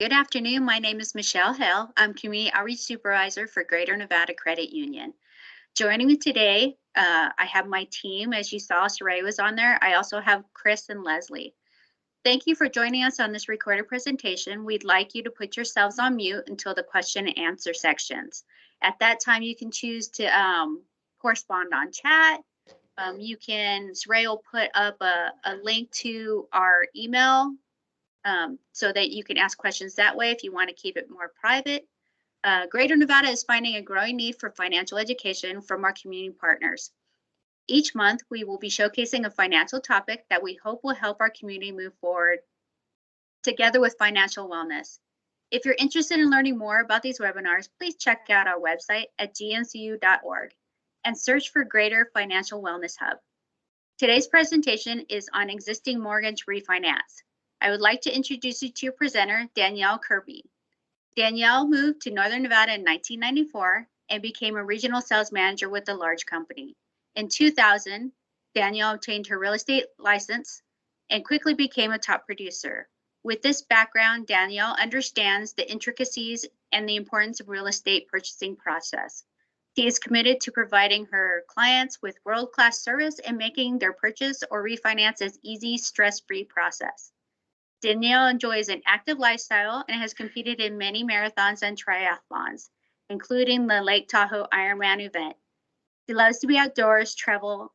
Good afternoon. My name is Michelle Hill. I'm Community Outreach Supervisor for Greater Nevada Credit Union. Joining me today, I have my team. As you saw, Saray was on there. I also have Chris and Leslie. Thank you for joining us on this recorded presentation. We'd like you to put yourselves on mute until the question and answer sections. At that time, you can choose to correspond on chat. Saray will put up a link to our email so that you can ask questions that way if you want to keep it more private. Greater Nevada is finding a growing need for financial education from our community partners. Each month, we will be showcasing a financial topic that we hope will help our community move forward together with financial wellness. If you're interested in learning more about these webinars, please check out our website at gncu.org and search for Greater Financial Wellness Hub. Today's presentation is on existing mortgage refinance. I would like to introduce you to your presenter, Danielle Kirby. Danielle moved to Northern Nevada in 1994 and became a regional sales manager with a large company. In 2000, Danielle obtained her real estate license and quickly became a top producer. With this background, Danielle understands the intricacies and the importance of real estate purchasing process. She is committed to providing her clients with world-class service and making their purchase or refinance as easy, stress-free process. Danielle enjoys an active lifestyle and has competed in many marathons and triathlons, including the Lake Tahoe Ironman event. She loves to be outdoors, travel,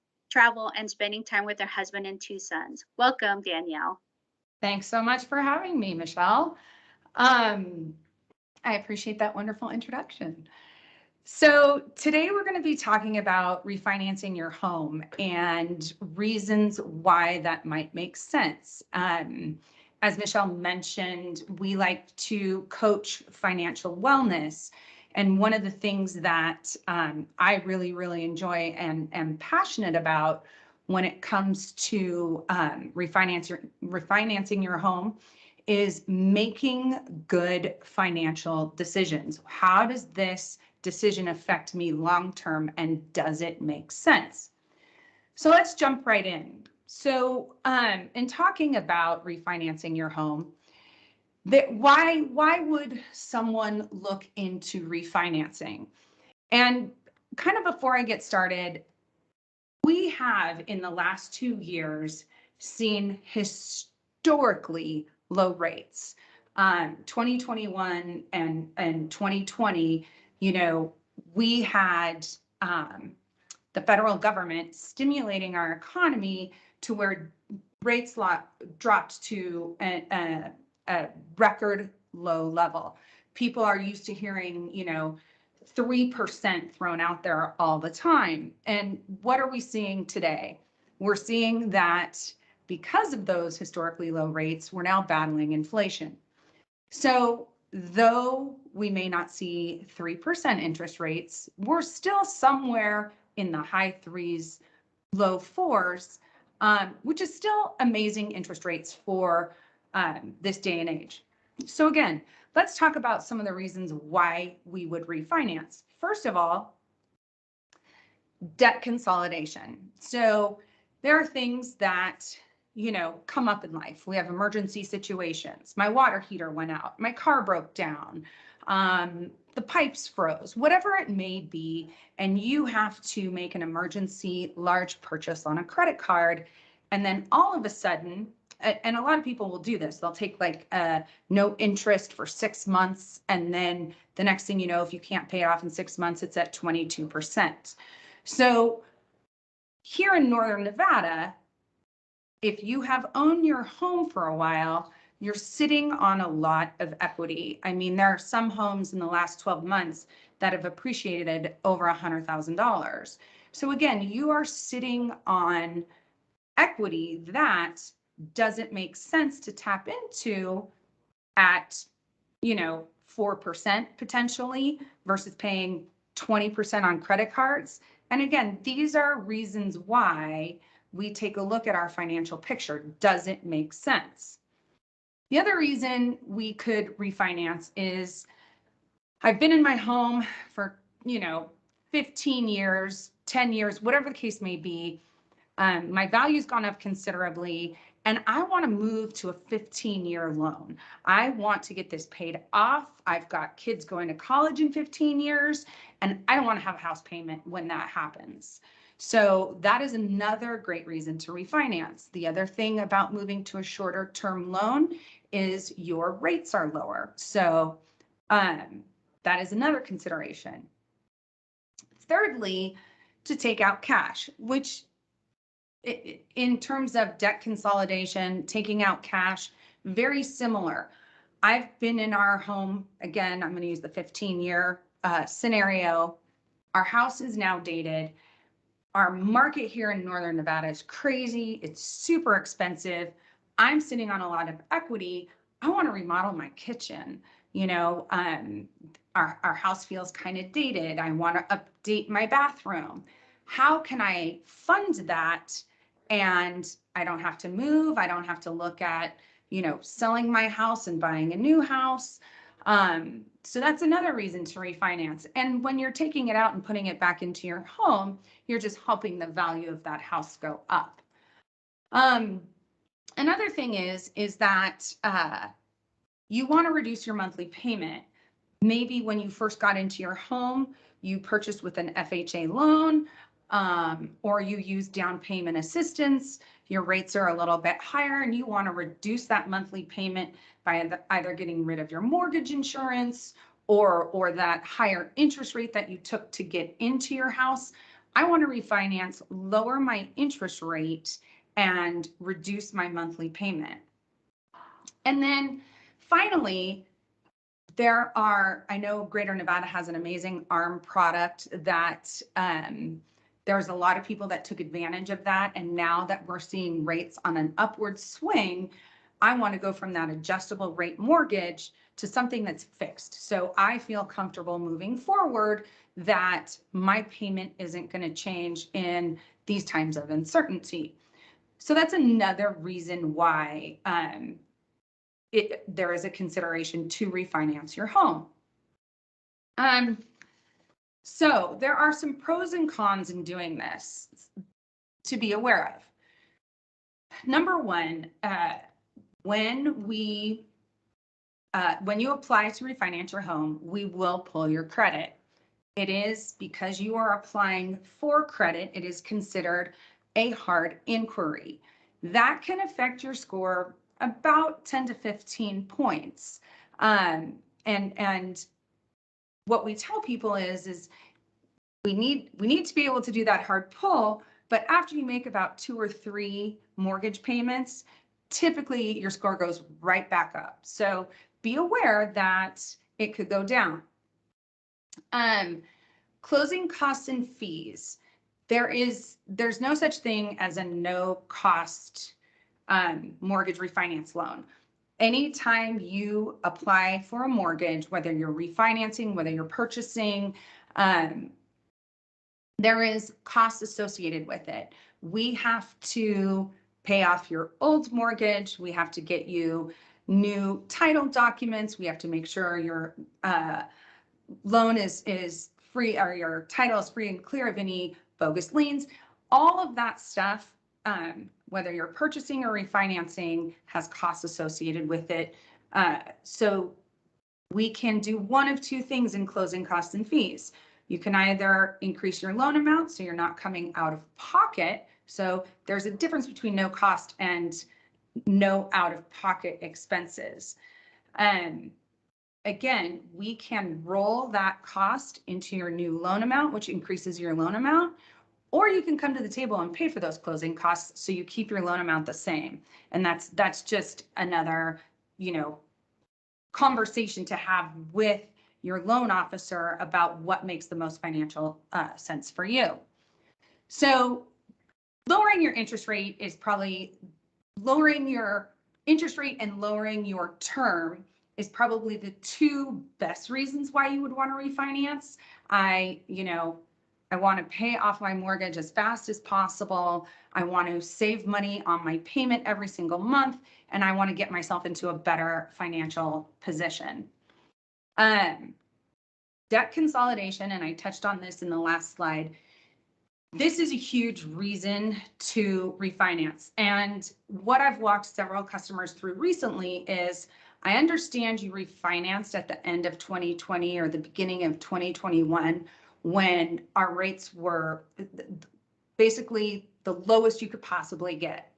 and spending time with her husband and two sons. Welcome, Danielle. Thanks so much for having me, Michelle. I appreciate that wonderful introduction. So today we're going to be talking about refinancing your home and reasons why that might make sense. As Michelle mentioned, we like to coach financial wellness. And one of the things that I really enjoy and am passionate about when it comes to refinancing your home is making good financial decisions. How does this decision affect me long-term, and does it make sense? So let's jump right in. So in talking about refinancing your home, why would someone look into refinancing? And kind of before I get started, we have in the last 2 years seen historically low rates. 2021 and 2020, we had the federal government stimulating our economy to where rates dropped to a record low level. People are used to hearing, 3% thrown out there all the time. And what are we seeing today? We're seeing that because of those historically low rates, we're now battling inflation. So though we may not see 3% interest rates, we're still somewhere in the high threes, low fours, which is still amazing interest rates for this day and age. So again, let's talk about some of the reasons why we would refinance. First of all, debt consolidation. So there are things that, come up in life. We have emergency situations. My water heater went out. My car broke down. The pipes froze, whatever it may be. And you have to make an emergency large purchase on a credit card. And then all of a sudden, and a lot of people will do this. They'll take like no interest for 6 months. And then the next thing you know, if you can't pay it off in 6 months, it's at 22%. So here in Northern Nevada, if you have owned your home for a while, you're sitting on a lot of equity. I mean, there are some homes in the last 12 months that have appreciated over $100,000. So again, you are sitting on equity that doesn't make sense to tap into at, 4% potentially versus paying 20% on credit cards. And again, these are reasons why we take a look at our financial picture. Does it make sense? The other reason we could refinance is I've been in my home for, 15 years, 10 years, whatever the case may be. My value's gone up considerably, and I want to move to a 15-year loan. I want to get this paid off. I've got kids going to college in 15 years, and I don't want to have a house payment when that happens. So that is another great reason to refinance. The other thing about moving to a shorter term loan is your rates are lower. So that is another consideration. Thirdly, to take out cash, which in terms of debt consolidation, taking out cash, very similar. I've been in our home, again, I'm going to use the 15-year scenario. Our house is now dated. Our market here in Northern Nevada is crazy. It's super expensive. I'm sitting on a lot of equity. I want to remodel my kitchen. You know, our house feels kind of dated. I want to update my bathroom. How can I fund that? And I don't have to move. I don't have to look at, you know, selling my house and buying a new house. So that's another reason to refinance. And when you're taking it out and putting it back into your home, you're just helping the value of that house go up. Another thing is that you want to reduce your monthly payment. Maybe when you first got into your home, you purchased with an FHA loan, or you use down payment assistance. Your rates are a little bit higher and you want to reduce that monthly payment by either getting rid of your mortgage insurance or that higher interest rate that you took to get into your house. I want to refinance, lower my interest rate, and reduce my monthly payment. And then finally, I know Greater Nevada has an amazing ARM product that there's a lot of people that took advantage of that. And now that we're seeing rates on an upward swing, I want to go from that adjustable rate mortgage to something that's fixed. So I feel comfortable moving forward that my payment isn't going to change in these times of uncertainty. So that's another reason why there is a consideration to refinance your home. So there are some pros and cons in doing this to be aware of. Number one, when you apply to refinance your home, we will pull your credit. It is because you are applying for credit, it is considered a hard inquiry. That can affect your score about 10 to 15 points. And what we tell people is we need to be able to do that hard pull, but after you make about 2 or 3 mortgage payments, typically your score goes right back up. So be aware that it could go down. Closing costs and fees. There's no such thing as a no cost mortgage refinance loan. Anytime you apply for a mortgage, whether you're refinancing, whether you're purchasing, there is costs associated with it. We have to pay off your old mortgage. We have to get you new title documents. We have to make sure your loan is free, or your title is free and clear of any bogus liens. All of that stuff, whether you're purchasing or refinancing, has costs associated with it. So we can do one of two things in closing costs and fees. You can either increase your loan amount so you're not coming out of pocket. So there's a difference between no cost and no out of pocket expenses. Again, we can roll that cost into your new loan amount, which increases your loan amount, or you can come to the table and pay for those closing costs so you keep your loan amount the same. And that's just another, conversation to have with your loan officer about what makes the most financial sense for you. So lowering your interest rate is probably lowering your interest rate and lowering your term is probably the two best reasons why you would want to refinance. I want to pay off my mortgage as fast as possible. I want to save money on my payment every single month, and I want to get myself into a better financial position. Debt consolidation, and I touched on this in the last slide. This is a huge reason to refinance. And what I've walked several customers through recently is, I understand you refinanced at the end of 2020 or the beginning of 2021 when our rates were basically the lowest you could possibly get.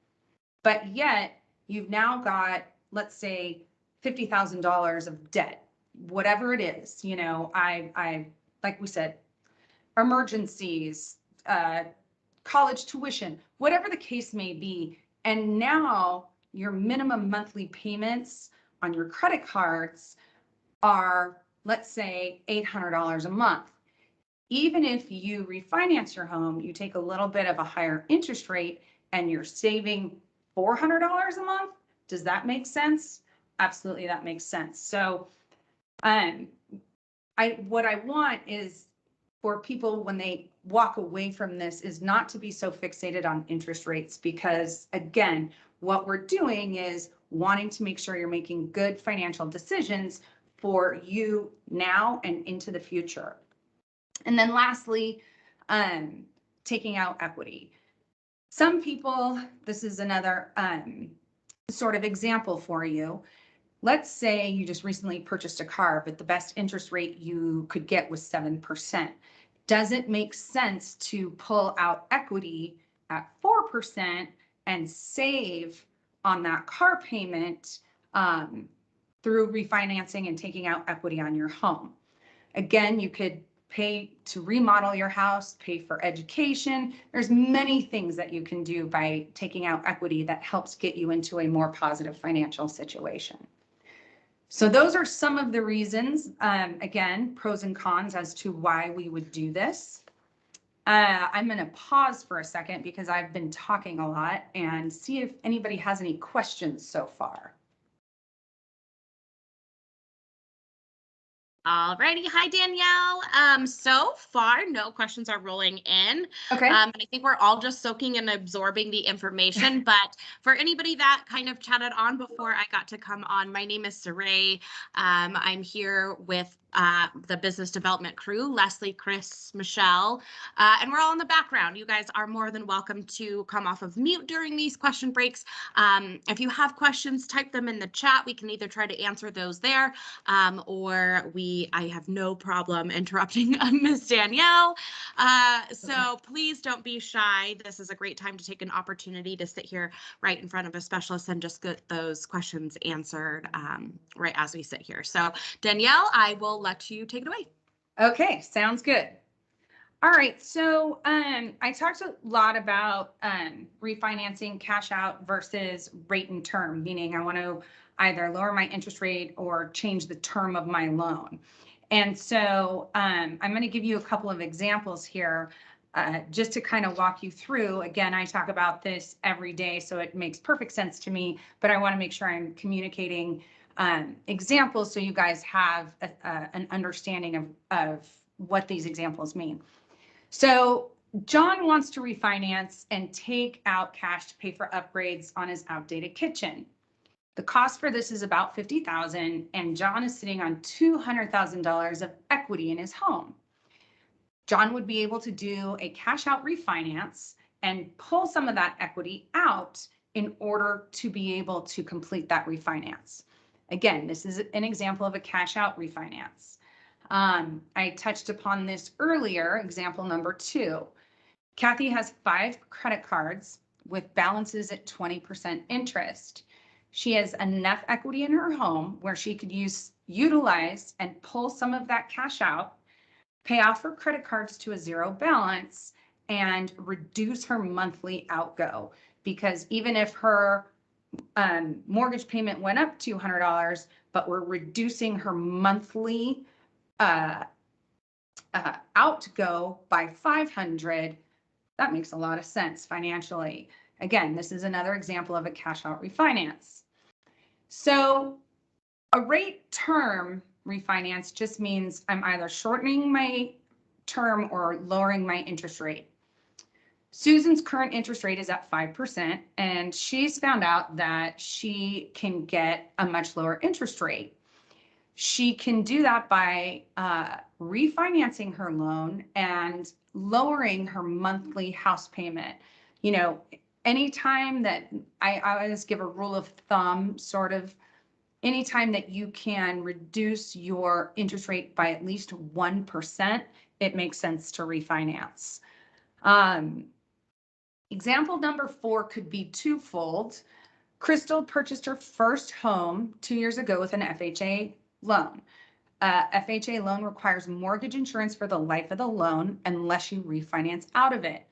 But yet you've now got, let's say, $50,000 of debt, whatever it is. You know, I like we said, emergencies, college tuition, whatever the case may be. And now your minimum monthly payments on your credit cards are, let's say, $800 a month. Even if you refinance your home, you take a little bit of a higher interest rate and you're saving $400 a month. Does that make sense? Absolutely, that makes sense. So what I want is for people, when they walk away from this, is not to be so fixated on interest rates, because again, what we're doing is wanting to make sure you're making good financial decisions for you now and into the future. And then lastly, taking out equity. Some people, this is another sort of example for you. Let's say you just recently purchased a car, but the best interest rate you could get was 7%. Does it make sense to pull out equity at 4% and save on that car payment through refinancing and taking out equity on your home? Again, you could pay to remodel your house, pay for education. There's many things that you can do by taking out equity that helps get you into a more positive financial situation. So those are some of the reasons, again, pros and cons as to why we would do this. I'm going to pause for a second because I've been talking a lot and see if anybody has any questions so far. Alrighty, hi Danielle. So far, no questions are rolling in. Okay. And I think we're all just soaking and absorbing the information. But for anybody that kind of chatted on before I got to come on, my name is Saray. I'm here with the business development crew, Leslie, Chris, Michelle, and we're all in the background. You guys are more than welcome to come off of mute during these question breaks. If you have questions, type them in the chat. We can either try to answer those there, or I have no problem interrupting Miss Danielle. So please don't be shy. This is a great time to take an opportunity to sit here right in front of a specialist and just get those questions answered right as we sit here. So Danielle, I will let you take it away. Okay, sounds good. All right, so I talked a lot about refinancing cash out versus rate and term, meaning I want to either lower my interest rate or change the term of my loan. And so I'm going to give you a couple of examples here just to kind of walk you through. Again, I talk about this every day, so it makes perfect sense to me, but I want to make sure I'm communicating examples so you guys have an understanding of what these examples mean. So John wants to refinance and take out cash to pay for upgrades on his outdated kitchen. The cost for this is about $50,000, and John is sitting on $200,000 of equity in his home. John would be able to do a cash out refinance and pull some of that equity out in order to be able to complete that refinance. Again, this is an example of a cash out refinance. I touched upon this earlier, example number 2. Kathy has 5 credit cards with balances at 20% interest. She has enough equity in her home where she could utilize and pull some of that cash out, pay off her credit cards to a 0 balance, and reduce her monthly outgo. Because even if her mortgage payment went up $200, but we're reducing her monthly outgo by $500, that makes a lot of sense financially. Again, this is another example of a cash out refinance. So a rate term refinance just means I'm either shortening my term or lowering my interest rate. Susan's current interest rate is at 5%, and she's found out that she can get a much lower interest rate. she can do that by refinancing her loan and lowering her monthly house payment. You know, anytime that I always give a rule of thumb, sort of, anytime that you can reduce your interest rate by at least 1%, it makes sense to refinance. Example number 4 could be twofold. Crystal purchased her first home 2 years ago with an FHA loan. FHA loan requires mortgage insurance for the life of the loan unless you refinance out of it.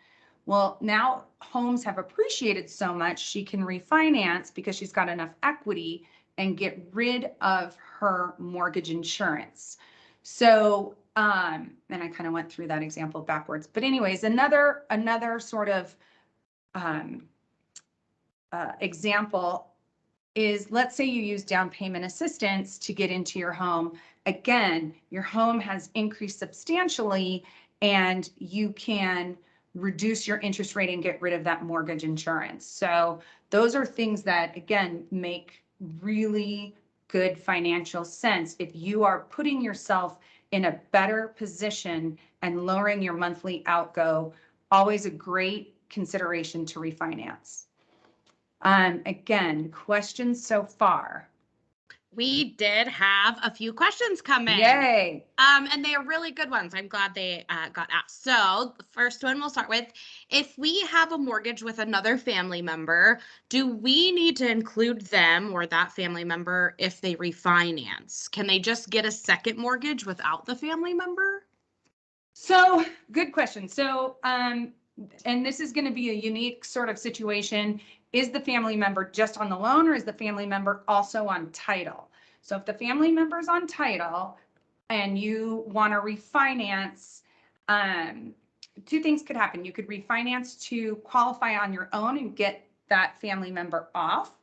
Well, now homes have appreciated so much, she can refinance because she's got enough equity and get rid of her mortgage insurance. So, and I kind of went through that example backwards, but anyways, another sort of example is, let's say you use down payment assistance to get into your home. Again, your home has increased substantially and you can reduce your interest rate and get rid of that mortgage insurance. So those are things that, again, make really good financial sense if you are putting yourself in a better position and lowering your monthly outgo. Always a great consideration to refinance. Again, questions so far? We did have a few questions come in. Yay. And they are really good ones. I'm glad they got asked. So the first one we'll start with, if we have a mortgage with another family member, do we need to include them or that family member if they refinance? Can they just get a second mortgage without the family member? So good question. So, and this is going to be a unique sort of situation. Is the family member just on the loan or is the family member also on title? So if the family member is on title and you want to refinance, 2 things could happen. You could refinance to qualify on your own and get that family member off,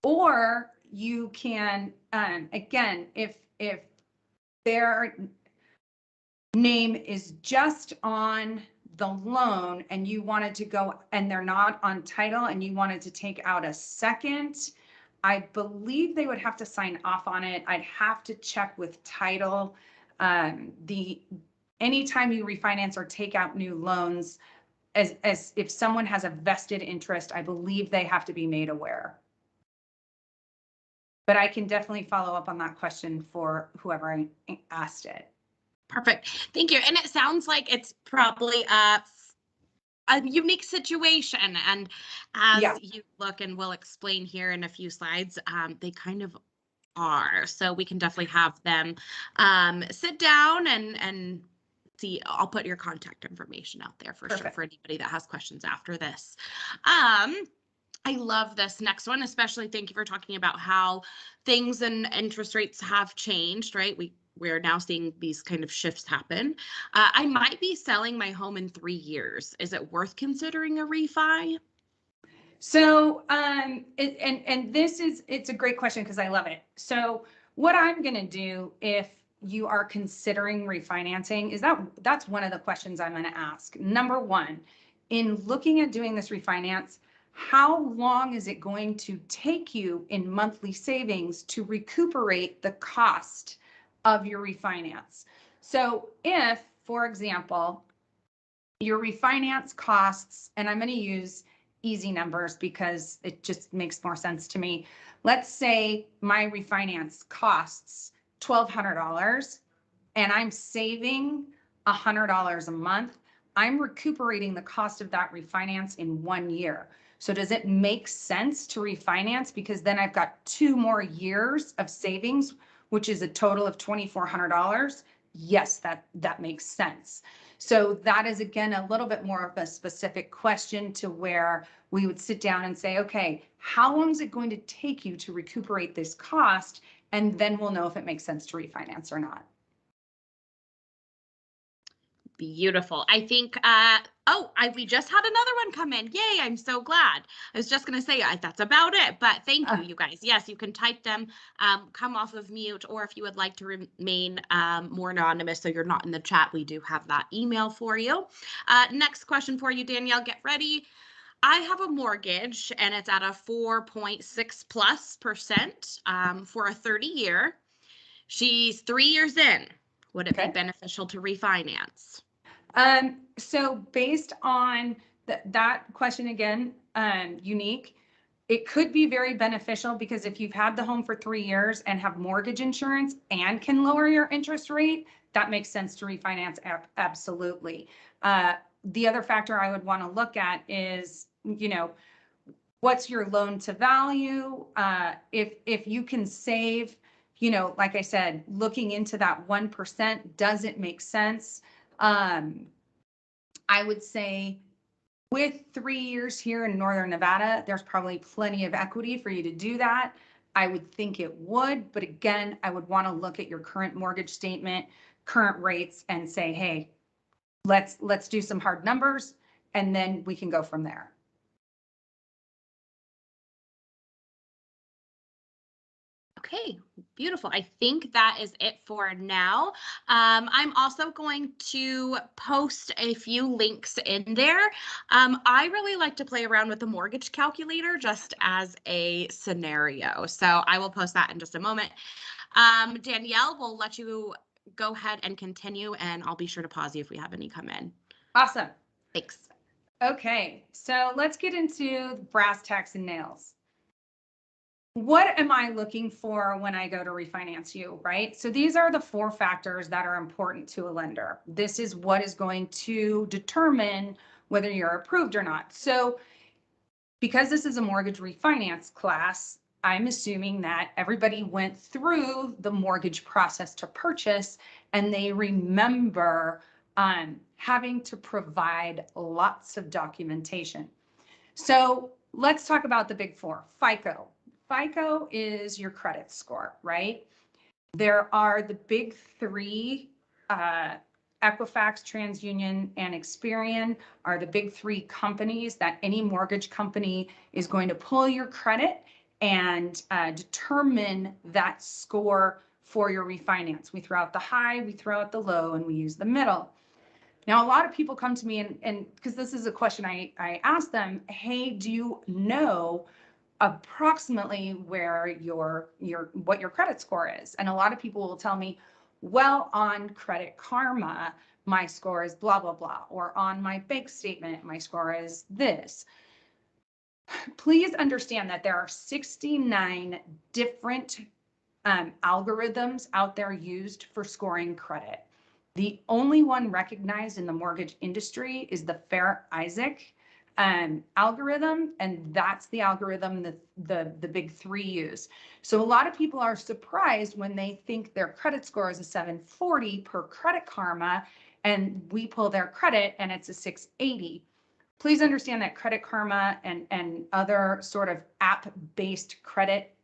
or you can, again, if their name is just on the loan and you wanted to go and they're not on title and you wanted to take out a second, I believe they would have to sign off on it. I'd have to check with title. Anytime you refinance or take out new loans, as if someone has a vested interest, I believe they have to be made aware. But I can definitely follow up on that question for whoever asked it. Perfect. Thank you. And it sounds like it's probably a unique situation. And as you look, and we'll explain here in a few slides, they kind of are. So we can definitely have them sit down and see. I'll put your contact information out there for sure for anybody that has questions after this. I love this next one, especially thank you for talking about how things and interest rates have changed, right? We're now seeing these kind of shifts happen. I might be selling my home in 3 years. Is it worth considering a refi? So, it's a great question because I love it. So what I'm going to do if you are considering refinancing is that's one of the questions I'm going to ask. Number 1, in looking at doing this refinance, how long is it going to take you in monthly savings to recuperate the cost of your refinance? So if, for example, your refinance costs, and I'm going to use easy numbers because it just makes more sense to me. Let's say my refinance costs $1,200 and I'm saving $100 a month. I'm recuperating the cost of that refinance in 1 year. So does it make sense to refinance? Because then I've got 2 more years of savings, which is a total of $2,400. Yes, that makes sense. So that is, again, a little bit more of a specific question to where we would sit down and say, okay, how long is it going to take you to recuperate this cost? And then we'll know if it makes sense to refinance or not. Beautiful. I think, we just had another one come in. Yay, I'm so glad. I was just going to say that's about it, but thank you, you guys. Yes, you can type them, come off of mute, or if you would like to remain more anonymous so you're not in the chat, we do have that email for you. Next question for you, Danielle, get ready. I have a mortgage and it's at a 4.6+% for a 30-year. She's 3 years in. Would it Okay. be beneficial to refinance? So based on that question again, unique, it could be very beneficial because if you've had the home for 3 years and have mortgage insurance and can lower your interest rate, that makes sense to refinance. Absolutely. The other factor I would want to look at is, what's your loan to value? If you can save, like I said, looking into that 1%, does it make sense? I would say with 3 years here in Northern Nevada, there's probably plenty of equity for you to do that. I would think it would, but again, I would want to look at your current mortgage statement, current rates, and say, hey, let's do some hard numbers, and then we can go from there. Okay, beautiful. I think that is it for now. I'm also going to post a few links in there. I really like to play around with the mortgage calculator just as a scenario. So I will post that in just a moment. Danielle, we'll let you go ahead and continue, and I'll be sure to pause you if we have any come in. Awesome. Thanks. Okay, so let's get into brass tacks and nails. What am I looking for when I go to refinance you, right? So these are the 4 factors that are important to a lender. This is what is going to determine whether you're approved or not. So because this is a mortgage refinance class, I'm assuming that everybody went through the mortgage process to purchase and they remember having to provide lots of documentation. So let's talk about the big 4. FICO. FICO is your credit score, right? There are the big 3, Equifax, TransUnion, and Experian are the big 3 companies that any mortgage company is going to pull your credit and determine that score for your refinance. We throw out the high, we throw out the low, and we use the middle. Now, a lot of people come to me and because this is a question I ask them, hey, do you know approximately where what your credit score is? And a lot of people will tell me, well, on Credit Karma, my score is blah, blah, blah, or on my bank statement, my score is this. Please understand that there are 69 different algorithms out there used for scoring credit. The only one recognized in the mortgage industry is the Fair Isaac algorithm, and that's the algorithm that the big 3 use. So a lot of people are surprised when they think their credit score is a 740 per Credit Karma, and we pull their credit and it's a 680. Please understand that Credit Karma and other sort of app-based credit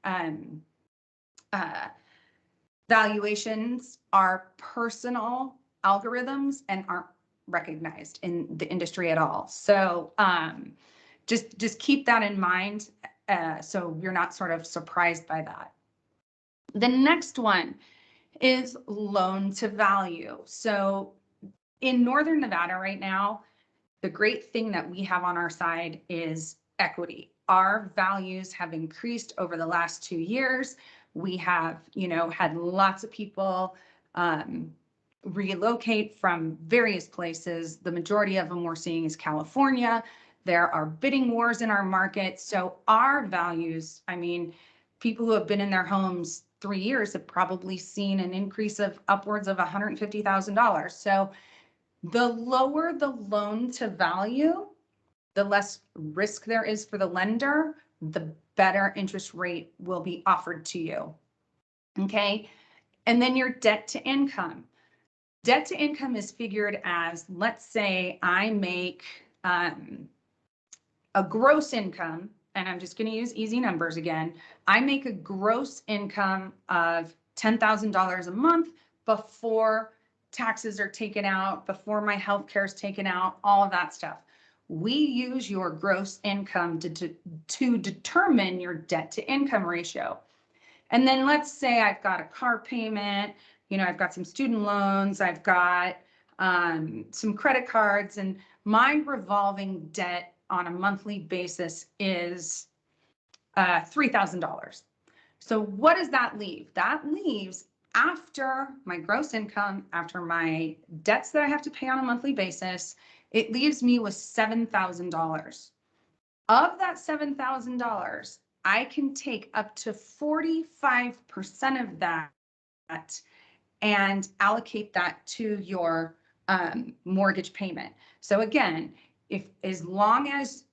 valuations are personal algorithms and aren't recognized in the industry at all. So just keep that in mind so you're not sort of surprised by that. The next one is loan to value. So in Northern Nevada right now, the great thing that we have on our side is equity. Our values have increased over the last 2 years. We have, had lots of people relocate from various places. The majority of them we're seeing is California. There are bidding wars in our market. So our values, people who have been in their homes 3 years have probably seen an increase of upwards of $150,000. So the lower the loan to value, the less risk there is for the lender, the better interest rate will be offered to you. Okay. And then your debt to income. Debt to income is figured as, let's say I make a gross income, and I'm just going to use easy numbers again. I make a gross income of $10,000 a month before taxes are taken out, before my health care is taken out, all of that stuff. We use your gross income to determine your debt to income ratio. And then let's say I've got a car payment, I've got some student loans, I've got some credit cards, and my revolving debt on a monthly basis is $3,000. So what does that leave? That leaves after my gross income, after my debts that I have to pay on a monthly basis, it leaves me with $7,000. Of that $7,000, I can take up to 45% of that and allocate that to your mortgage payment. So again, if as long as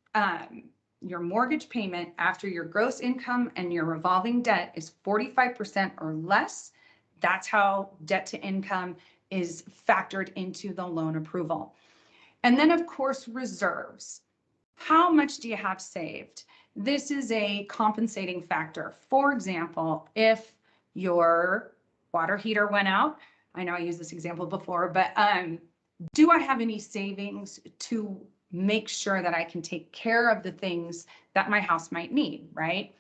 your mortgage payment after your gross income and your revolving debt is 45% or less, that's how debt to income is factored into the loan approval. And then of course, reserves. How much do you have saved? This is a compensating factor. For example, if your water heater went out, I know I used this example before, but do I have any savings to make sure that I can take care of the things that my house might need, right?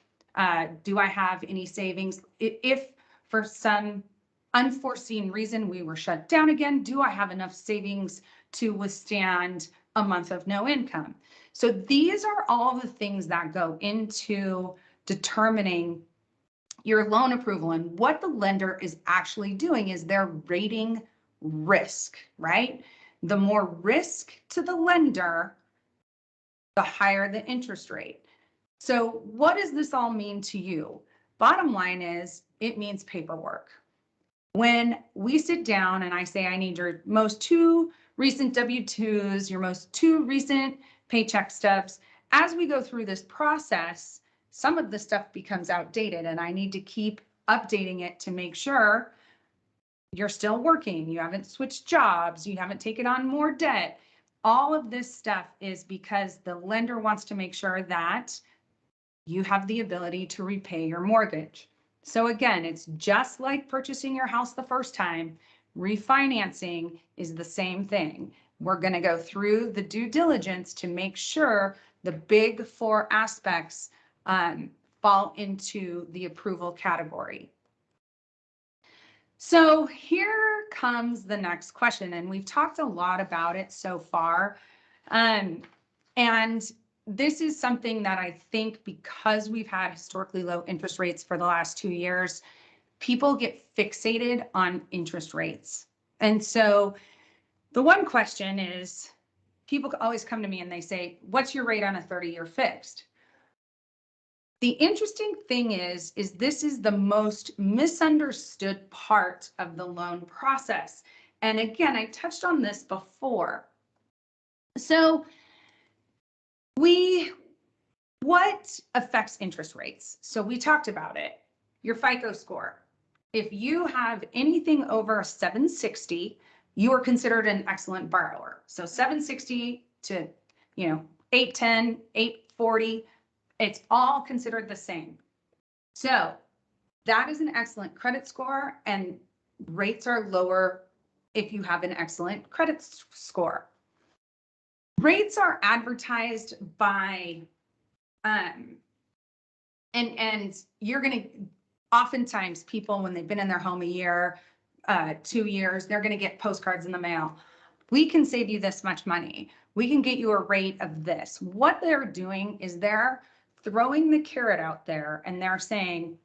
Do I have any savings? If for some unforeseen reason we were shut down again, do I have enough savings to withstand a month of no income? So these are all the things that go into determining your loan approval. And what the lender is actually doing is they're rating risk, right? The more risk to the lender, the higher the interest rate. So what does this all mean to you? Bottom line is it means paperwork. When we sit down and I say, I need your most 2 recent W-2s, your most 2 recent paycheck stubs, as we go through this process, some of the stuff becomes outdated and I need to keep updating it to make sure you're still working, you haven't switched jobs, you haven't taken on more debt. All of this stuff is because the lender wants to make sure that you have the ability to repay your mortgage. So again, it's just like purchasing your house the first time. Refinancing is the same thing. We're going to go through the due diligence to make sure the big 4 aspects fall into the approval category. So here comes the next question, and we've talked a lot about it so far. And this is something that I think because we've had historically low interest rates for the last 2 years, people get fixated on interest rates. And so the one question is, people always come to me and they say, what's your rate on a 30-year fixed? The interesting thing is this is the most misunderstood part of the loan process. And again, I touched on this before. So what affects interest rates? So we talked about it, your FICO score. If you have anything over a 760, you are considered an excellent borrower. So 760 to, 810, 840, it's all considered the same. So that is an excellent credit score, and rates are lower if you have an excellent credit score. Rates are advertised by, and you're going to, oftentimes people, when they've been in their home a year, 2 years, they're going to get postcards in the mail. We can save you this much money. We can get you a rate of this. What they're doing is they're throwing the carrot out there and they're saying,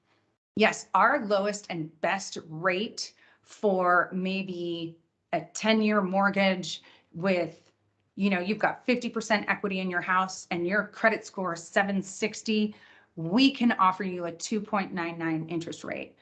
yes, our lowest and best rate for maybe a 10-year mortgage with, you've got 50% equity in your house and your credit score is 760, we can offer you a 2.99 interest rate.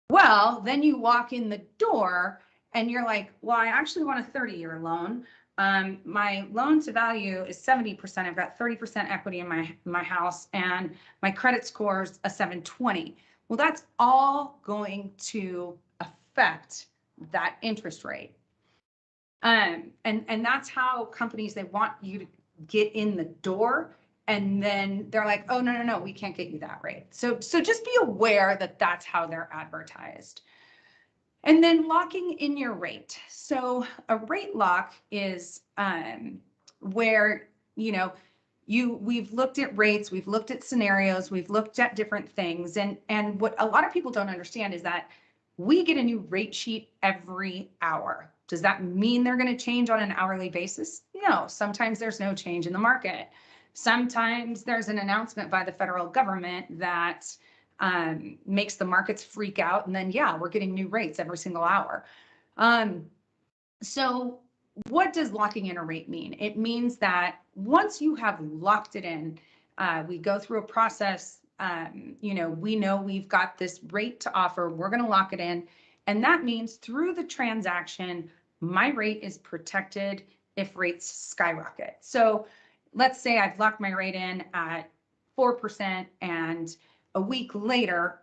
Well, then you walk in the door and you're like, well, I actually want a 30-year loan. My loan to value is 70%. I've got 30% equity in my house and my credit score is a 720. Well, that's all going to affect that interest rate. And that's how companies, they want you to get in the door and then they're like, oh, no, we can't get you that rate. So just be aware that that's how they're advertised. And then locking in your rate. So a rate lock is where, we've looked at rates, we've looked at scenarios, we've looked at different things. And what a lot of people don't understand is that we get a new rate sheet every hour. Does that mean they're going to change on an hourly basis? No, sometimes there's no change in the market. Sometimes there's an announcement by the federal government that makes the markets freak out. And then, yeah, we're getting new rates every single hour. So what does locking in a rate mean? It means that once you have locked it in, we go through a process. We know we've got this rate to offer. We're going to lock it in. And that means through the transaction, my rate is protected if rates skyrocket. So let's say I've locked my rate in at 4% and a week later,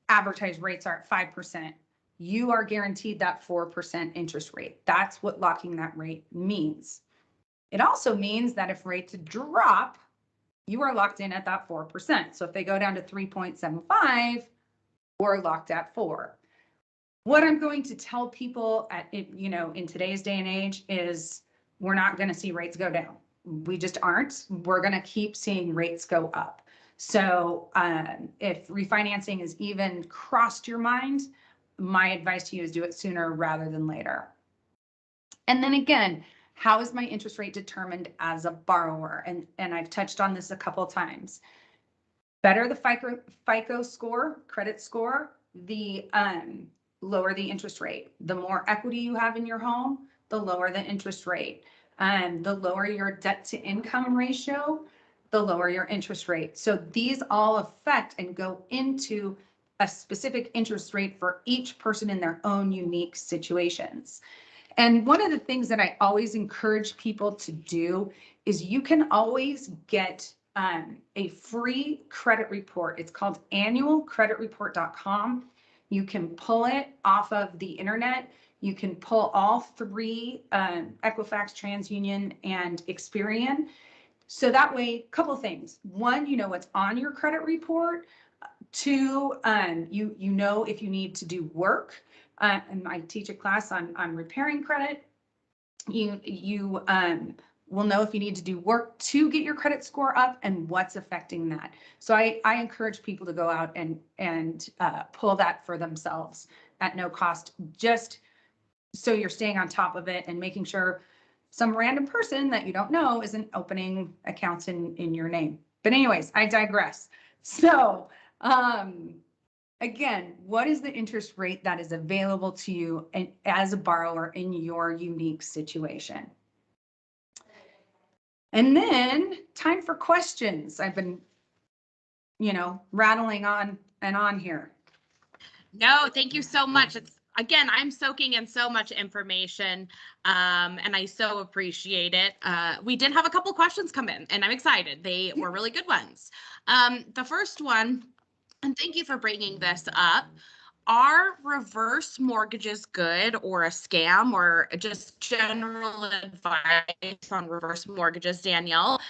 advertised rates are at 5%. You are guaranteed that 4% interest rate. That's what locking that rate means. It also means that if rates drop, you are locked in at that 4%. So if they go down to 3.75, we're locked at 4. What I'm going to tell people in today's day and age is we're not going to see rates go down. We just aren't. We're going to keep seeing rates go up. So if refinancing has even crossed your mind, my advice to you is do it sooner rather than later. And then again, how is my interest rate determined as a borrower? And I've touched on this a couple of times. Better the FICO score, credit score, the lower the interest rate. The more equity you have in your home, the lower the interest rate. The lower your debt to income ratio, the lower your interest rate. So these all affect and go into a specific interest rate for each person in their own unique situations. And one of the things that I always encourage people to do is you can always get a free credit report. It's called annualcreditreport.com. You can pull it off of the internet. You can pull all three, Equifax, TransUnion, and Experian. So that way, a couple things. One, you know what's on your credit report. Two, you know if you need to do work. And I teach a class on repairing credit. You will know if you need to do work to get your credit score up and what's affecting that. So I encourage people to go out and pull that for themselves at no cost, just so you're staying on top of it and making sure some random person that you don't know isn't opening accounts in your name. But anyways, I digress. So again, what is the interest rate that is available to you and as a borrower in your unique situation? And then time for questions. I've been, rattling on and on here. No, thank you so much. Again, I'm soaking in so much information, and I so appreciate it. We did have a couple questions come in, and I'm excited. They were really good ones. The first one, and thank you for bringing this up. Are reverse mortgages good or a scam, or just general advice on reverse mortgages, Danielle?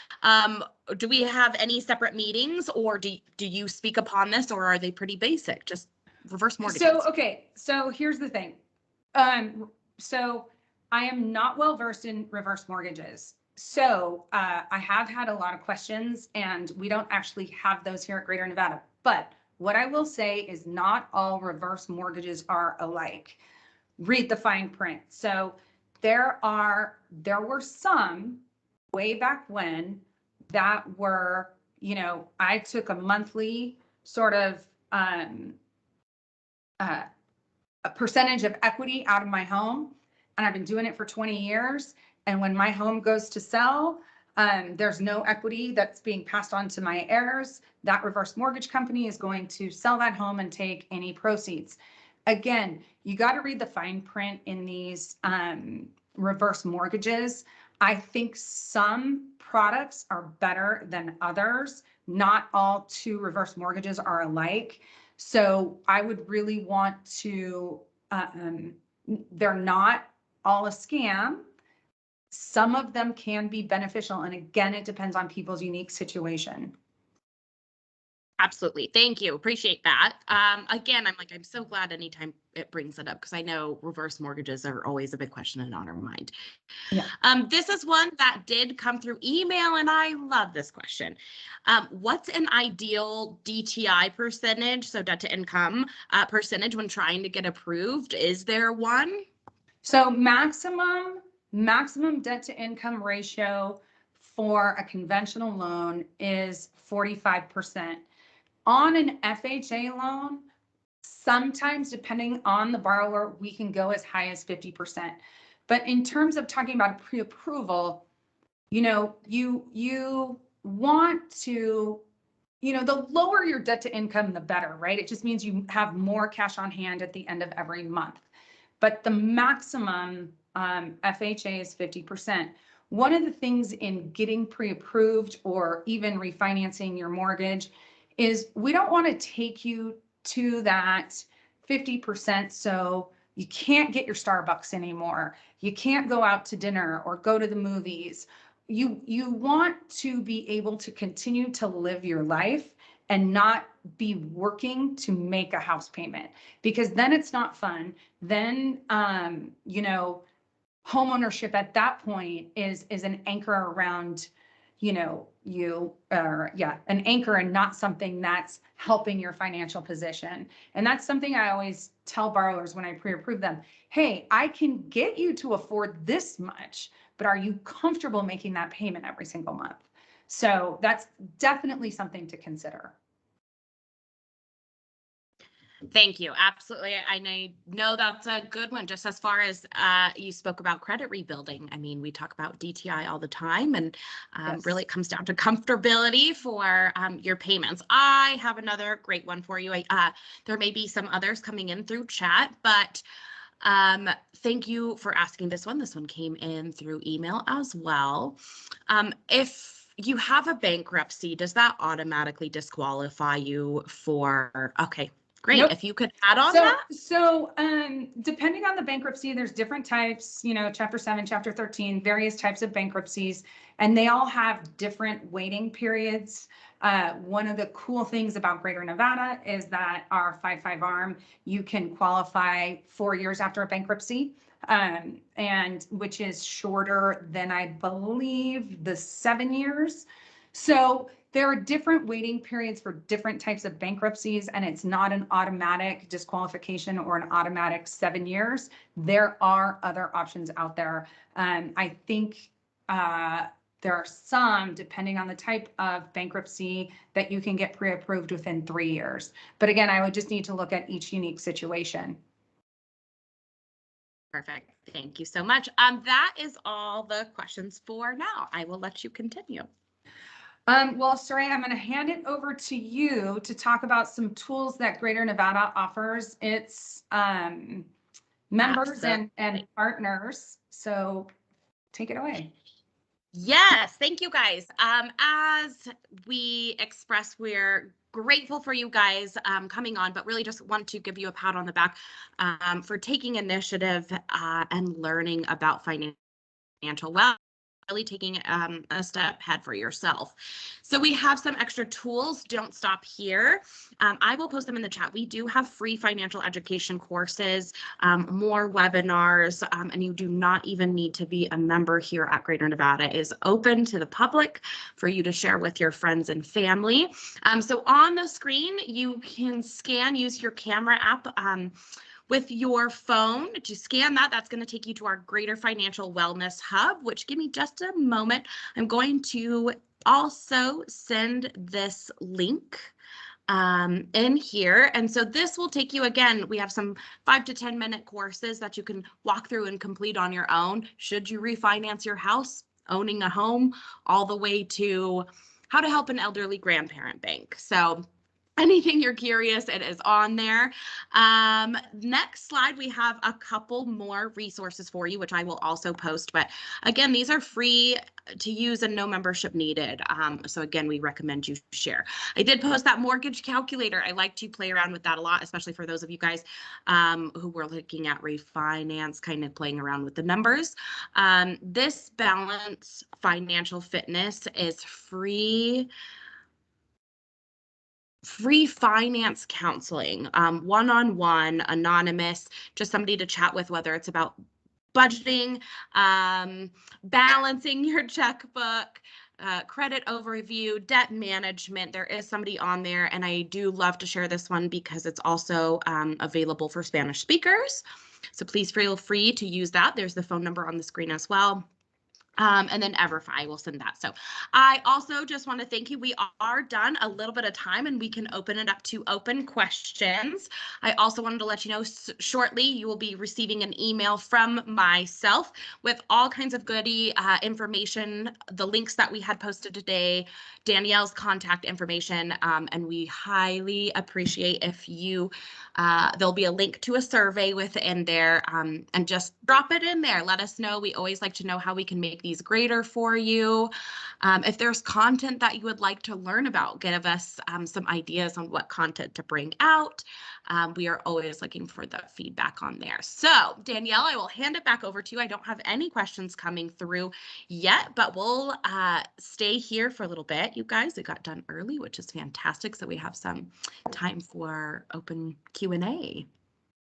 Do we have any separate meetings, or do you speak upon this, or are they pretty basic, just reverse mortgages? So here's the thing. So I am not well versed in reverse mortgages. So I have had a lot of questions, and we don't actually have those here at Greater Nevada. But what I will say is not all reverse mortgages are alike. Read the fine print. So there were some way back when that were, I took a monthly sort of a percentage of equity out of my home, and I've been doing it for 20 years. And when my home goes to sell, there's no equity that's being passed on to my heirs. That reverse mortgage company is going to sell that home and take any proceeds. Again, you got to read the fine print in these reverse mortgages. I think some products are better than others. Not all two reverse mortgages are alike. So I would really want to, they're not all a scam. Some of them can be beneficial. And again, it depends on people's unique situation. Absolutely. Thank you. Appreciate that. Again, I'm so glad anytime it brings it up, because I know reverse mortgages are always a big question and on our mind. Yeah. This is one that did come through email, and I love this question. What's an ideal DTI percentage, so debt to income percentage, when trying to get approved? Is there one? So maximum debt to income ratio for a conventional loan is 45%. On an FHA loan, sometimes depending on the borrower, we can go as high as 50%. But in terms of talking about pre-approval, you want to, the lower your debt to income, the better, right? It just means you have more cash on hand at the end of every month. But the maximum FHA is 50%. One of the things in getting pre-approved or even refinancing your mortgage is we don't want to take you to that 50%. So you can't get your Starbucks anymore. You can't go out to dinner or go to the movies. You want to be able to continue to live your life and not be working to make a house payment, because then it's not fun. Then, homeownership at that point is an anchor around, an anchor and not something that's helping your financial position. And that's something I always tell borrowers when I pre-approve them. Hey, I can get you to afford this much, but are you comfortable making that payment every single month? So that's definitely something to consider. Thank you. Absolutely. I know that's a good one. Just as far as you spoke about credit rebuilding. I mean, we talk about DTI all the time, and Yes. really it comes down to comfortability for your payments. I have another great one for you. There may be some others coming in through chat, but thank you for asking this one. This one came in through email as well. If you have a bankruptcy, does that automatically disqualify you for, okay, great. Nope. If you could add on So depending on the bankruptcy, there's different types, Chapter 7, Chapter 13, various types of bankruptcies, and they all have different waiting periods. One of the cool things about Greater Nevada is that our 5-5 arm, you can qualify 4 years after a bankruptcy, and which is shorter than, I believe, the 7 years. So there are different waiting periods for different types of bankruptcies, and it's not an automatic disqualification or an automatic 7 years. There are other options out there. I think there are some, depending on the type of bankruptcy, that you can get pre-approved within 3 years. But again, I would just need to look at each unique situation. Perfect. Thank you so much. That is all the questions for now. I will let you continue. Well, Saray, I'm going to hand it over to you to talk about some tools that Greater Nevada offers its members and partners. So take it away. Yes, thank you guys. As we express, we're grateful for you guys coming on, but really just want to give you a pat on the back for taking initiative and learning about financial wealth, really taking a step ahead for yourself. So we have some extra tools. Don't stop here. I will post them in the chat. We do have free financial education courses, more webinars, and you do not even need to be a member here at Greater Nevada. It is open to the public for you to share with your friends and family. So on the screen, you can use your camera app with your phone to scan that. That's going to take you to our Greater Financial Wellness Hub, which, give me just a moment. I'm going to also send this link in here. And so this will take you, again, we have some 5 to 10 minute courses that you can walk through and complete on your own. Should you refinance your house, owning a home, all the way to how to help an elderly grandparent bank. So anything you're curious, it is on there. Next slide, we have a couple more resources for you, which I will also post. But again, these are free to use and no membership needed. So again, we recommend you share. I did post that mortgage calculator. I like to play around with that a lot, especially for those of you guys who were looking at refinance, kind of playing around with the numbers. This Balance Financial Fitness is free finance counseling, one-on-one, anonymous, just somebody to chat with, whether it's about budgeting, balancing your checkbook, credit overview, debt management. There is somebody on there, and I do love to share this one because it's also available for Spanish speakers. So please feel free to use that. There's the phone number on the screen as well. And then Everfi will send that. So I also just want to thank you. We are done a little bit of time and we can open it up to open questions. I also wanted to let you know shortly you will be receiving an email from myself with all kinds of goodie information, the links that we had posted today, Danielle's contact information, and we highly appreciate if you, there'll be a link to a survey within there, and just drop it in there. Let us know. We always like to know how we can make these greater for you. If there's content that you would like to learn about, give us some ideas on what content to bring out. We are always looking for the feedback on there. So Danielle, I will hand it back over to you. I don't have any questions coming through yet, but we'll stay here for a little bit. You guys, it got done early, which is fantastic. So we have some time for open Q&A.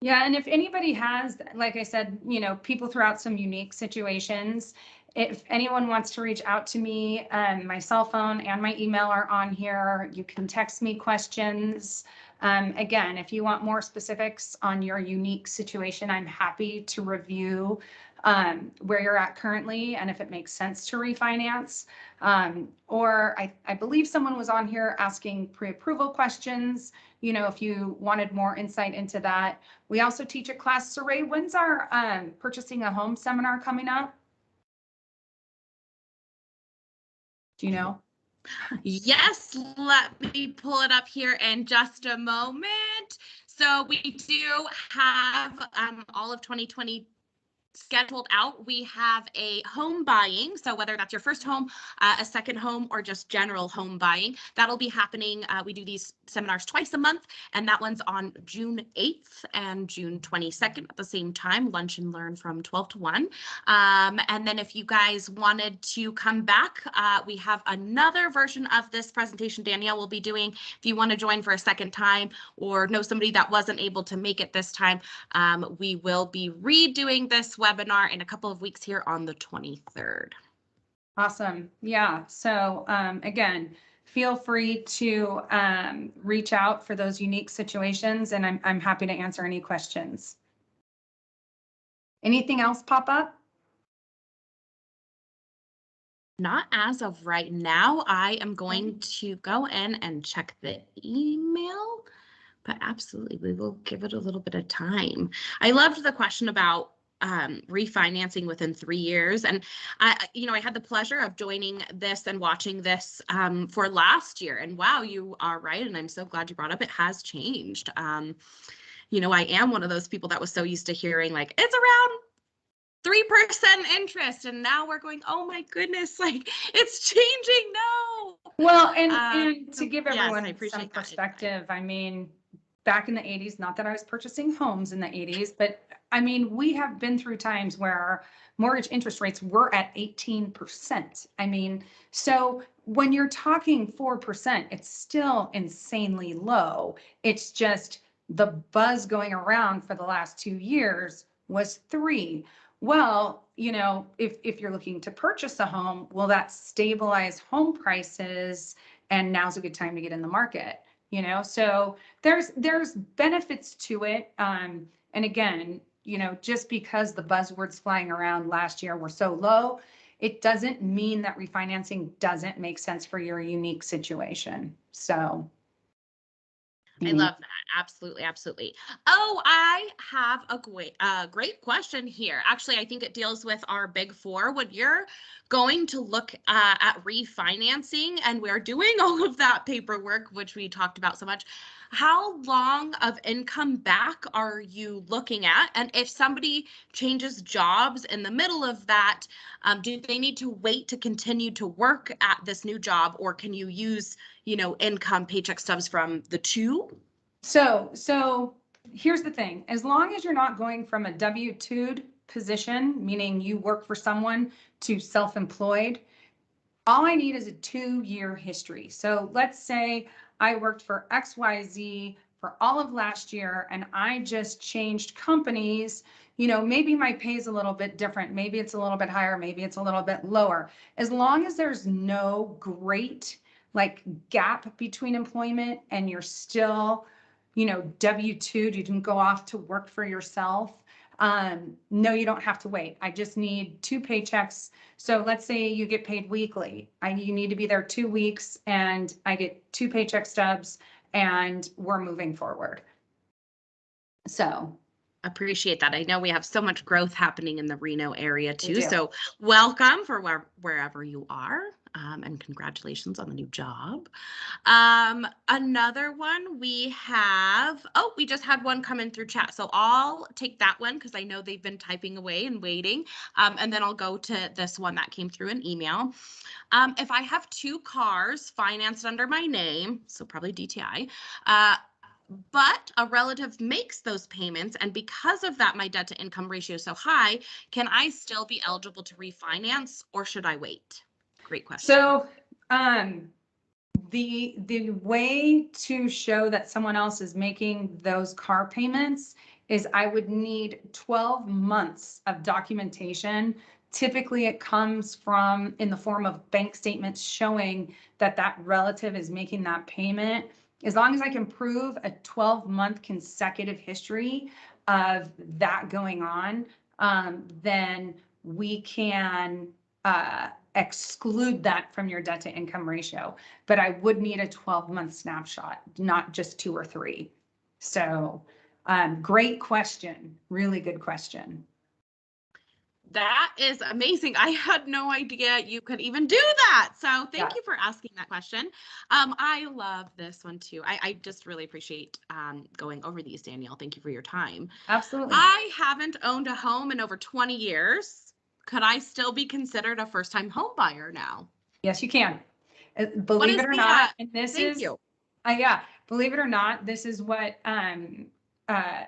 Yeah, and if anybody has, like I said, you know, people throughout some unique situations, if anyone wants to reach out to me, my cell phone and my email are on here. You can text me questions. Again, if you want more specifics on your unique situation, I'm happy to review where you're at currently and if it makes sense to refinance. Or I believe someone was on here asking pre-approval questions. You know, if you wanted more insight into that. We also teach a class. Saray, when's our purchasing a home seminar coming up? Do you know? Yes, let me pull it up here in just a moment. So we do have all of 2020 scheduled out. We have a home buying. So whether that's your first home, a second home, or just general home buying, that'll be happening. We do these seminars twice a month, and that one's on June 8th and June 22nd at the same time, lunch and learn from 12 to 1. And then if you guys wanted to come back, we have another version of this presentation Danielle will be doing. If you want to join for a second time or know somebody that wasn't able to make it this time, we will be redoing this webinar in a couple of weeks here on the 23rd. Awesome. Yeah. So again, feel free to reach out for those unique situations, and I'm happy to answer any questions. Anything else pop up? Not as of right now. I am going to go in and check the email, but absolutely, we will give it a little bit of time. I loved the question about refinancing within 3 years. And I had the pleasure of joining this and watching this for last year. And wow, you are right. And I'm so glad you brought up, it has changed. I am one of those people that was so used to hearing like, it's around 3% interest. And now we're going, oh my goodness, like it's changing. No. Well, and to give everyone yes, some perspective, I mean, back in the 80s, not that I was purchasing homes in the 80s, but I mean, we have been through times where mortgage interest rates were at 18%. I mean, so when you're talking 4%, it's still insanely low. It's just the buzz going around for the last 2 years was 3. Well, if you're looking to purchase a home, will that stabilize home prices? And now's a good time to get in the market, So there's benefits to it. And again, just because the buzzwords flying around last year were so low, it doesn't mean that refinancing doesn't make sense for your unique situation. So I love that. Absolutely. Absolutely. Oh, I have a great question here. Actually, I think it deals with our big four. When you're going to look at refinancing and we're doing all of that paperwork, which we talked about so much, how long of income back are you looking at? And if somebody changes jobs in the middle of that, do they need to wait to continue to work at this new job, or can you use income paycheck stubs from the two? So here's the thing. As long as you're not going from a W-2'd position, meaning you work for someone, to self-employed, all I need is a 2-year history. So let's say I worked for XYZ for all of last year and I just changed companies. Maybe my pay is a little bit different. Maybe it's a little bit higher. Maybe it's a little bit lower. As long as there's no great gap between employment and you're still, W-2, you didn't go off to work for yourself. No, you don't have to wait. I just need 2 paychecks. So let's say you get paid weekly. You need to be there 2 weeks and I get 2 paycheck stubs and we're moving forward. So Appreciate that. I know we have so much growth happening in the Reno area too. do. So welcome for wherever you are, and congratulations on the new job. Another one we have, oh, we just had one come in through chat. So I'll take that one because I know they've been typing away and waiting. And then I'll go to this one that came through an email. If I have 2 cars financed under my name, so probably DTI, but a relative makes those payments, and because of that, my debt to income ratio is so high, can I still be eligible to refinance or should I wait? Great question. So, the way to show that someone else is making those car payments is I would need 12 months of documentation. Typically it comes from in the form of bank statements showing that that relative is making that payment. As long as I can prove a 12-month consecutive history of that going on, then we can exclude that from your debt to income ratio. But I would need a 12-month snapshot, not just 2 or 3. So great question. Really good question. That is amazing. I had no idea you could even do that. So thank you for asking that question. I love this one too. I just really appreciate going over these, Danielle. Thank you for your time. Absolutely. I haven't owned a home in over 20 years. Could I still be considered a first-time home buyer now? Yes, you can. Believe it or not, and this Thank is, you. Yeah, believe it or not, this is what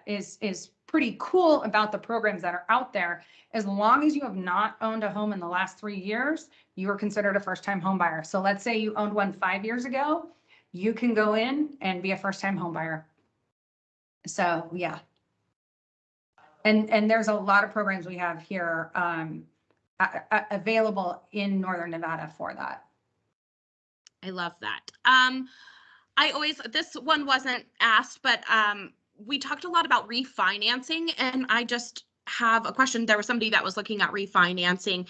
is pretty cool about the programs that are out there. As long as you have not owned a home in the last 3 years, you are considered a first-time home buyer. So let's say you owned one 5 years ago, you can go in and be a first-time home buyer. So yeah. And there's a lot of programs we have here available in Northern Nevada for that. I love that. This one wasn't asked, but we talked a lot about refinancing, and I just have a question. There was somebody that was looking at refinancing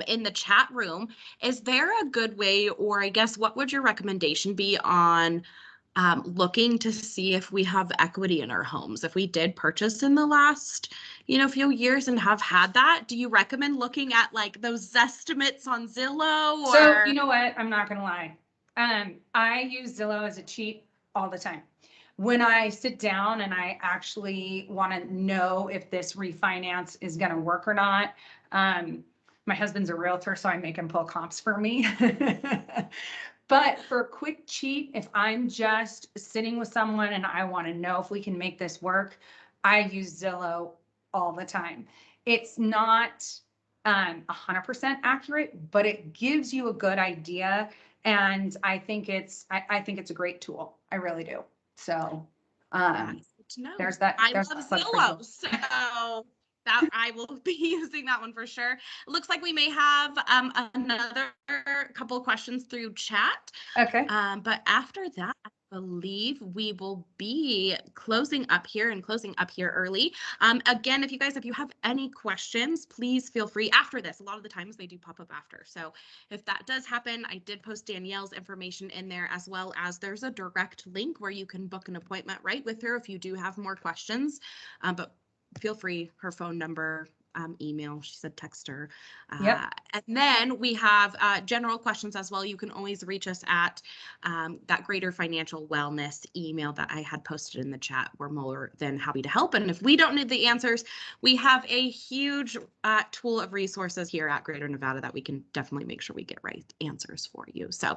in the chat room. Is there a good way, or I guess, what would your recommendation be on looking to see if we have equity in our homes? If we did purchase in the last, few years and have had that, do you recommend looking at like those estimates on Zillow? Or? So you know what? I'm not gonna lie. I use Zillow as a cheat all the time. When I sit down and I actually want to know if this refinance is going to work or not, my husband's a realtor, so I make him pull comps for me. But for a quick cheat, if I'm just sitting with someone and I want to know if we can make this work, I use Zillow all the time. It's not 100% accurate, but it gives you a good idea. And I think it's a great tool. I really do. So there's that. I love Zillow, so that I will be using that one for sure. It looks like we may have another couple of questions through chat. Okay. But after that, I believe we will be closing up here early. Again, if you have any questions, please feel free after this. A lot of the times they do pop up after. So if that does happen, I did post Danielle's information in there, as well as there's a direct link where you can book an appointment right with her if you do have more questions. But feel free, her phone number, email, she said text her. Yep. And then we have general questions as well. You can always reach us at that Greater Financial Wellness email that I had posted in the chat. We're more than happy to help. And if we don't need the answers, we have a huge tool of resources here at Greater Nevada that we can definitely make sure we get right answers for you. So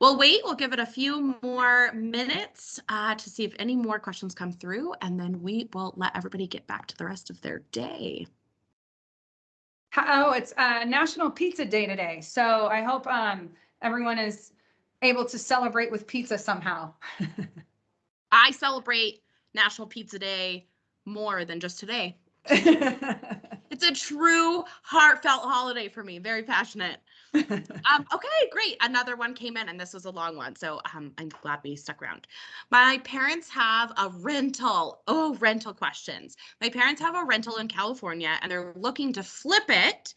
we'll wait. We'll give it a few more minutes to see if any more questions come through, and then we will let everybody get back to the rest of their day. Oh, it's National Pizza Day today. So I hope everyone is able to celebrate with pizza somehow. I celebrate National Pizza Day more than just today. It's a true heartfelt holiday for me. Very passionate. Okay, great. Another one came in, and this was a long one, so I'm glad we stuck around. My parents have a rental. Oh, rental questions. My parents have a rental in California, and they're looking to flip it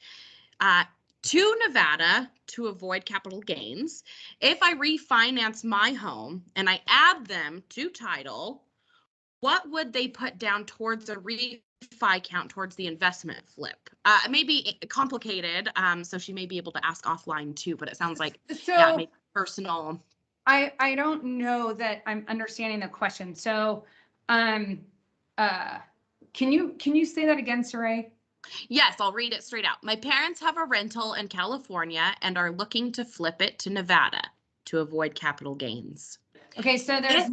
to Nevada to avoid capital gains. If I refinance my home and I add them to title, what would they put down towards a refi count towards the investment flip? It may be complicated, so she may be able to ask offline too, but it sounds like, yeah, So maybe personal. I don't know that I'm understanding the question. So, can you say that again, Saray? Yes, I'll read it straight out. My parents have a rental in California and are looking to flip it to Nevada to avoid capital gains. Okay, so there's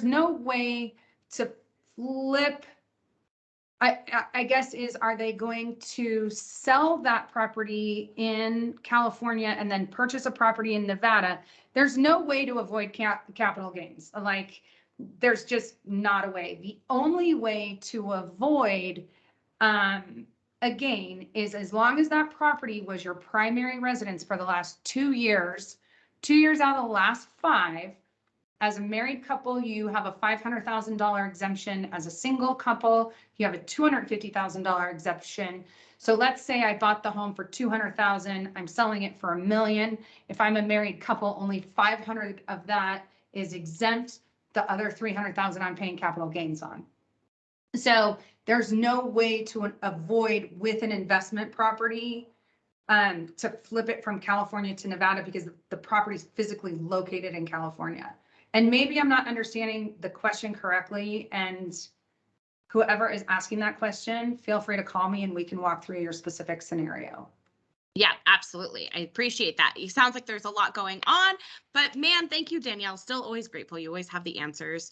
no way to flip. I guess are they going to sell that property in California and then purchase a property in Nevada? There's no way to avoid capital gains. Like, there's just not a way. The only way to avoid a gain is as long as that property was your primary residence for the last 2 years, 2 years out of the last 5. As a married couple, you have a $500,000 exemption. As a single couple, you have a $250,000 exemption. So let's say I bought the home for $200,000. I'm selling it for $1 million. If I'm a married couple, only 500 of that is exempt. The other 300,000 I'm paying capital gains on. So there's no way to avoid with an investment property to flip it from California to Nevada because the property is physically located in California. And maybe I'm not understanding the question correctly. And whoever is asking that question, feel free to call me and we can walk through your specific scenario. Yeah, absolutely. I appreciate that. It sounds like there's a lot going on, but man, thank you, Danielle. Still always grateful. You always have the answers.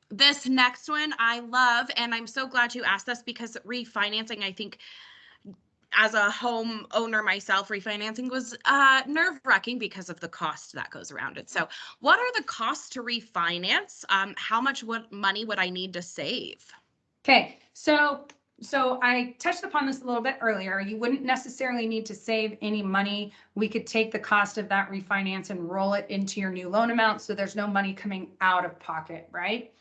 This next one I love, and I'm so glad you asked this because refinancing, I think, as a home owner myself, refinancing was nerve-wracking because of the cost that goes around it. So what are the costs to refinance? How much money would I need to save? Okay, so I touched upon this a little bit earlier. You wouldn't necessarily need to save any money. We could take the cost of that refinance and roll it into your new loan amount, so there's no money coming out of pocket, right?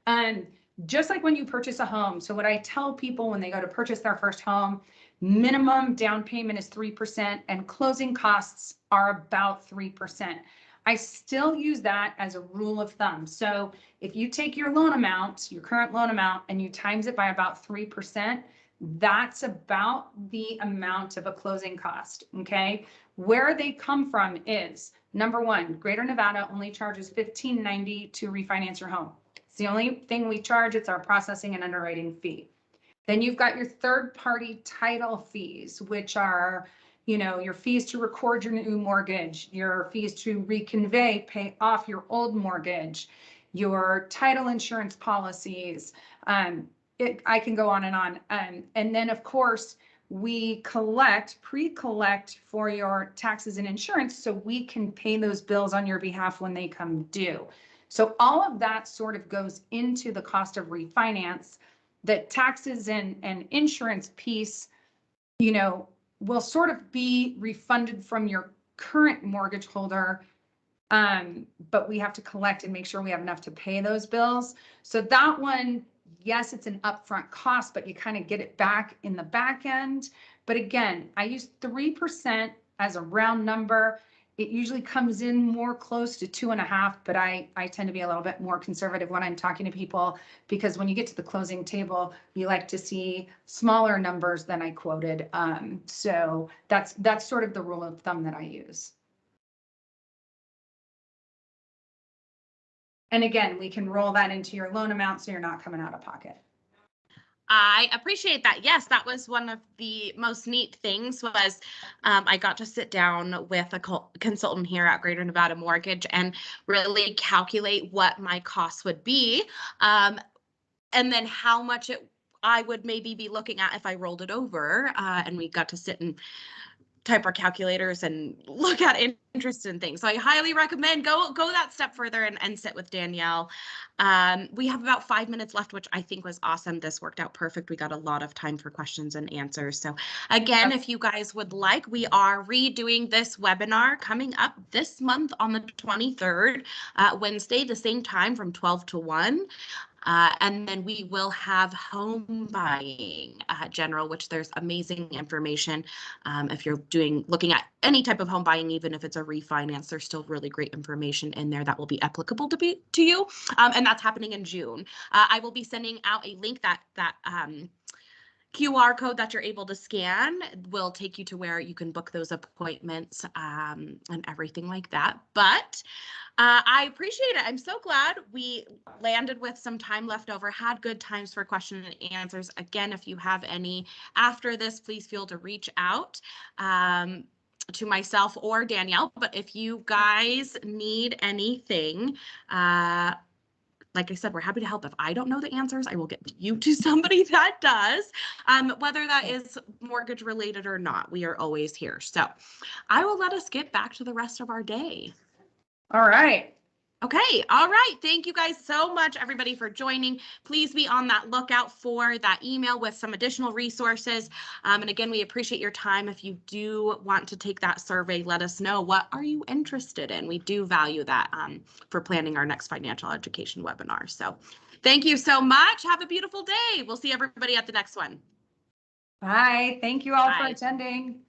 And just like when you purchase a home. So what I tell people when they go to purchase their first home, minimum down payment is 3% and closing costs are about 3%. I still use that as a rule of thumb. So if you take your loan amount, your current loan amount, and you times it by about 3%, that's about the amount of a closing cost, okay? Where they come from is, number one, Greater Nevada only charges $15.90 to refinance your home. It's the only thing we charge. It's our processing and underwriting fee. Then you've got your third-party title fees, which are, your fees to record your new mortgage, your fees to reconvey, pay off your old mortgage, your title insurance policies. I can go on and on. And then, of course, we pre-collect for your taxes and insurance so we can pay those bills on your behalf when they come due. So all of that sort of goes into the cost of refinance. The taxes and insurance piece, will sort of be refunded from your current mortgage holder, but we have to collect and make sure we have enough to pay those bills. So that one, yes, it's an upfront cost, but you kind of get it back in the back end. But again, I use 3% as a round number. It usually comes in more close to 2.5, but I tend to be a little bit more conservative when I'm talking to people because when you get to the closing table, you like to see smaller numbers than I quoted. So that's sort of the rule of thumb that I use. And again, we can roll that into your loan amount so you're not coming out of pocket. I appreciate that. Yes, that was one of the most neat things was I got to sit down with a consultant here at Greater Nevada Mortgage and really calculate what my costs would be and then how much I would maybe be looking at if I rolled it over. And we got to sit and type our calculators and look at interest in things. So I highly recommend go that step further and sit with Danielle. We have about 5 minutes left, which I think was awesome. This worked out perfect. We got a lot of time for questions and answers. So again, if you guys would like, we are redoing this webinar coming up this month on the 23rd, Wednesday, the same time from 12 to 1. And then we will have home buying general, which there's amazing information. If you're looking at any type of home buying, even if it's a refinance, there's still really great information in there that will be applicable to you. And that's happening in June. I will be sending out a link that QR code that you're able to scan will take you to where you can book those appointments and everything like that. But I appreciate it. I'm so glad we landed with some time left over, had good times for question and answers. Again, if you have any after this, please feel to reach out to myself or Danielle. But if you guys need anything, like I said, we're happy to help. If I don't know the answers, I will get you to somebody that does, whether that is mortgage related or not. We are always here. So I will let us get back to the rest of our day. All right. Okay. All right. Thank you guys so much, everybody, for joining. Please be on that lookout for that email with some additional resources. And again, we appreciate your time. If you do want to take that survey, let us know. What are you interested in? We do value that for planning our next financial education webinar. So thank you so much. Have a beautiful day. We'll see everybody at the next one. Bye. Thank you all for Bye. attending.